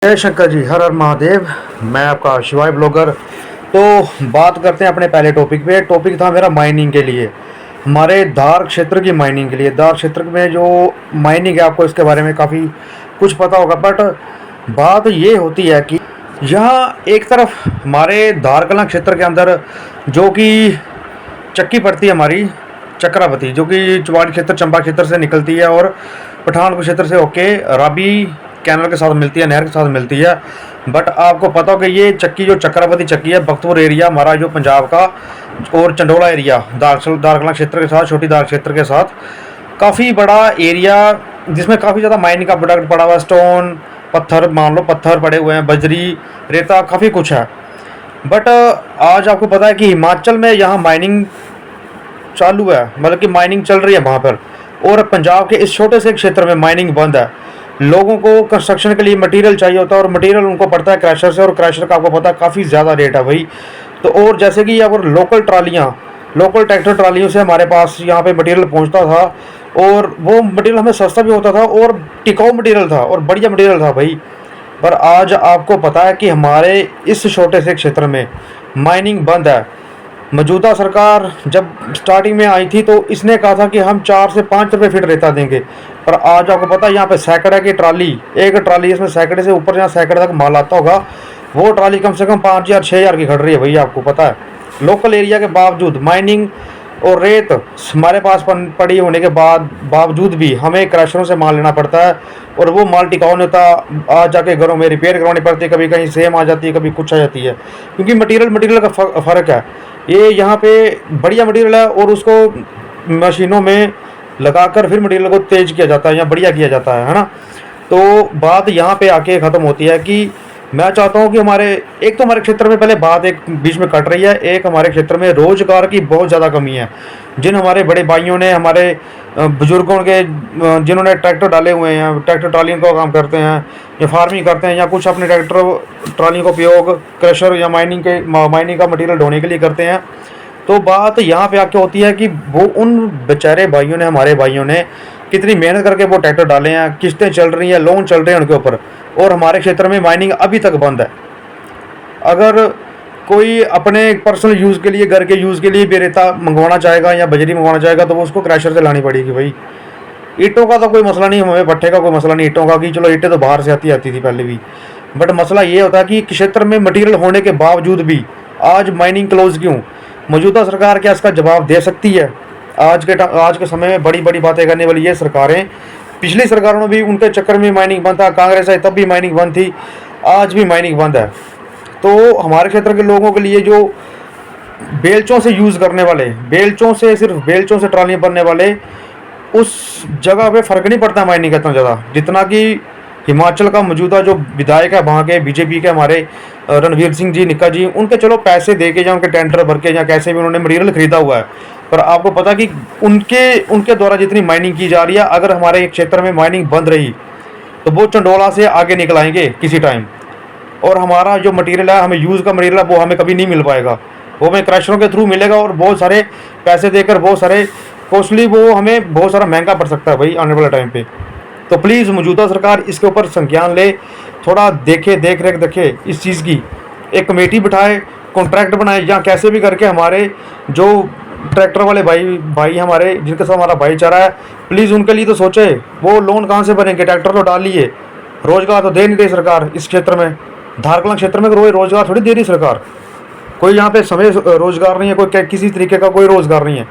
जय शंकर जी, हर हर महादेव। मैं आपका शिवाय ब्लॉगर। तो बात करते हैं अपने पहले टॉपिक पे। टॉपिक था मेरा माइनिंग के लिए, हमारे धार क्षेत्र की माइनिंग के लिए। धार क्षेत्र में जो माइनिंग है, आपको इसके बारे में काफ़ी कुछ पता होगा, बट बात ये होती है कि यहाँ एक तरफ हमारे धार कलां क्षेत्र के अंदर जो कि चक्की पड़ती है हमारी चक्रावती, जो कि चुवाड़ी क्षेत्र चंबा क्षेत्र से निकलती है और पठानकोट क्षेत्र से होके राबी कैनल के साथ मिलती है, नहर के साथ मिलती है। बट आपको पता हो कि ये चक्की जो चक्रावती चक्की है, बख्तपुर एरिया हमारा जो पंजाब का और चंडोला एरिया दारकला क्षेत्र के साथ, छोटी दार क्षेत्र के साथ काफ़ी बड़ा एरिया, जिसमें काफ़ी ज़्यादा माइनिंग का प्रोडक्ट पड़ा हुआ है। स्टोन पत्थर, मान लो पत्थर पड़े हुए हैं, बजरी रेता, काफ़ी कुछ है। बट आज आपको पता है कि हिमाचल में यहाँ माइनिंग चालू है, मतलब कि माइनिंग चल रही है वहाँ पर, और पंजाब के इस छोटे से क्षेत्र में माइनिंग बंद है। लोगों को कंस्ट्रक्शन के लिए मटेरियल चाहिए होता है और मटेरियल उनको पड़ता है क्रैशर से, और क्रैशर का आपको पता है काफ़ी ज़्यादा रेट है भाई। तो और जैसे कि यहाँ पर लोकल ट्रालियाँ, लोकल ट्रैक्टर ट्रालियों से हमारे पास यहाँ पे मटेरियल पहुँचता था, और वो मटेरियल हमें सस्ता भी होता था और टिकाऊ मटेरियल था और बढ़िया मटेरियल था भाई। पर आज आपको पता है कि हमारे इस छोटे से क्षेत्र में माइनिंग बंद है। मौजूदा सरकार जब स्टार्टिंग में आई थी तो इसने कहा था कि हम 4 से 5 रुपये फीट रेता देंगे, पर आज आपको पता है यहाँ पे सैकड़े की ट्राली, एक ट्राली इसमें सैकड़े से ऊपर, जहाँ सैकड़े तक माल आता होगा, वो ट्राली कम से कम 5,000 6,000 की खड़ रही है भैया। आपको पता है लोकल एरिया के बावजूद माइनिंग और रेत हमारे पास पड़ी होने के बावजूद भी हमें क्रशरों से माल लेना पड़ता है, और वो माल टिकाऊ नहीं होता। आज जाके घरों में रिपेयर करवानी पड़ती है, कभी कहीं सेम आ जाती है, कभी कुछ आ जाती है, क्योंकि मटेरियल का फ़र्क है। ये यहाँ पे बढ़िया मटेरियल है और उसको मशीनों में लगाकर फिर मटेरियल को तेज किया जाता है या बढ़िया किया जाता है ना। तो बात यहाँ पे आके ख़त्म होती है कि मैं चाहता हूँ कि हमारे क्षेत्र में पहले बात एक बीच में कट रही है, एक हमारे क्षेत्र में रोज़गार की बहुत ज़्यादा कमी है। जिन हमारे बड़े भाइयों ने, हमारे बुजुर्गों के, जिन्होंने ट्रैक्टर डाले हुए हैं, ट्रैक्टर ट्रालियों का काम करते हैं या फार्मिंग करते हैं, या कुछ अपने ट्रैक्टर ट्रालियों का उपयोग क्रशर या माइनिंग का मटेरियल ढोने के लिए करते हैं। तो बात यहाँ पे आके होती है कि वो उन बेचारे भाइयों ने, हमारे भाइयों ने कितनी मेहनत करके वो ट्रैक्टर डाले हैं, किस्तें चल रही हैं, लोन चल रहे हैं उनके ऊपर, और हमारे क्षेत्र में माइनिंग अभी तक बंद है। अगर कोई अपने पर्सनल यूज़ के लिए, घर के यूज़ के लिए भी रेता मंगवाना चाहेगा या बजरी मंगवाना चाहेगा, तो वो उसको क्रैशर से लानी पड़ेगी भाई। ईंटों का तो कोई मसला नहीं, हमें भट्ठे का कोई मसला नहीं ईंटों का, कि चलो ईंटें तो बाहर से आती थी पहले भी। बट मसला ये होता है कि क्षेत्र में मटेरियल होने के बावजूद भी आज माइनिंग क्लोज क्यों? मौजूदा सरकार क्या इसका जवाब दे सकती है? आज के समय में बड़ी बड़ी बातें करने वाली ये सरकारें, पिछली सरकारों में भी उनके चक्कर में माइनिंग बंद था, कांग्रेस आई तब भी माइनिंग बंद थी, आज भी माइनिंग बंद है। तो हमारे क्षेत्र के लोगों के लिए जो बेलचों से यूज़ करने वाले, सिर्फ बेलचों से ट्रालियाँ बनने वाले, उस जगह पे फ़र्क नहीं पड़ता माइनिंग का इतना ज़्यादा, जितना कि हिमाचल का मौजूदा जो विधायक है वहाँ के बीजेपी के, हमारे रणवीर सिंह जी, निक्का जी, उनके चलो पैसे दे के या उनके टेंडर भर के या कैसे भी उन्होंने मटेरियल खरीदा हुआ है, पर आपको पता कि उनके द्वारा जितनी माइनिंग की जा रही है, अगर हमारे क्षेत्र में माइनिंग बंद रही तो वो चंडोला से आगे निकल आएंगे किसी टाइम, और हमारा जो मटेरियल है, हमें यूज़ का मटेरियल है, वो हमें कभी नहीं मिल पाएगा। वो हमें क्रशरों के थ्रू मिलेगा, और बहुत सारे पैसे देकर, बहुत सारे कॉस्टली, वो हमें बहुत सारा महंगा पड़ सकता है भाई आने वाले टाइम पे। तो प्लीज़ मौजूदा सरकार इसके ऊपर संज्ञान ले, थोड़ा देख रेख देखे इस चीज़ की, एक कमेटी बिठाए, कॉन्ट्रैक्ट बनाए, या कैसे भी करके हमारे जो ट्रैक्टर वाले भाई हमारे, जिनके साथ हमारा भाईचारा है, प्लीज़ उनके लिए तो सोचे। वो लोन कहाँ से भरेंगे? ट्रैक्टर तो डाल लिए, रोज़गार तो दे नहीं रही सरकार इस क्षेत्र में। धारकला क्षेत्र में रोज़गार थोड़ी दे रही सरकार, कोई यहाँ पे समय रोज़गार नहीं है, कोई किसी तरीके का कोई रोज़गार नहीं है।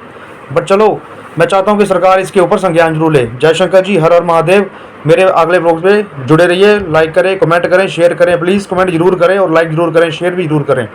बट चलो, मैं चाहता हूँ कि सरकार इसके ऊपर संज्ञान जरूर ले। जय शंकर जी, हर हर महादेव। मेरे अगले ब्लॉग पे जुड़े रहिए, लाइक करें, कमेंट करें, शेयर करें, प्लीज़ कमेंट जरूर करें और लाइक जरूर करें, शेयर भी जरूर करें।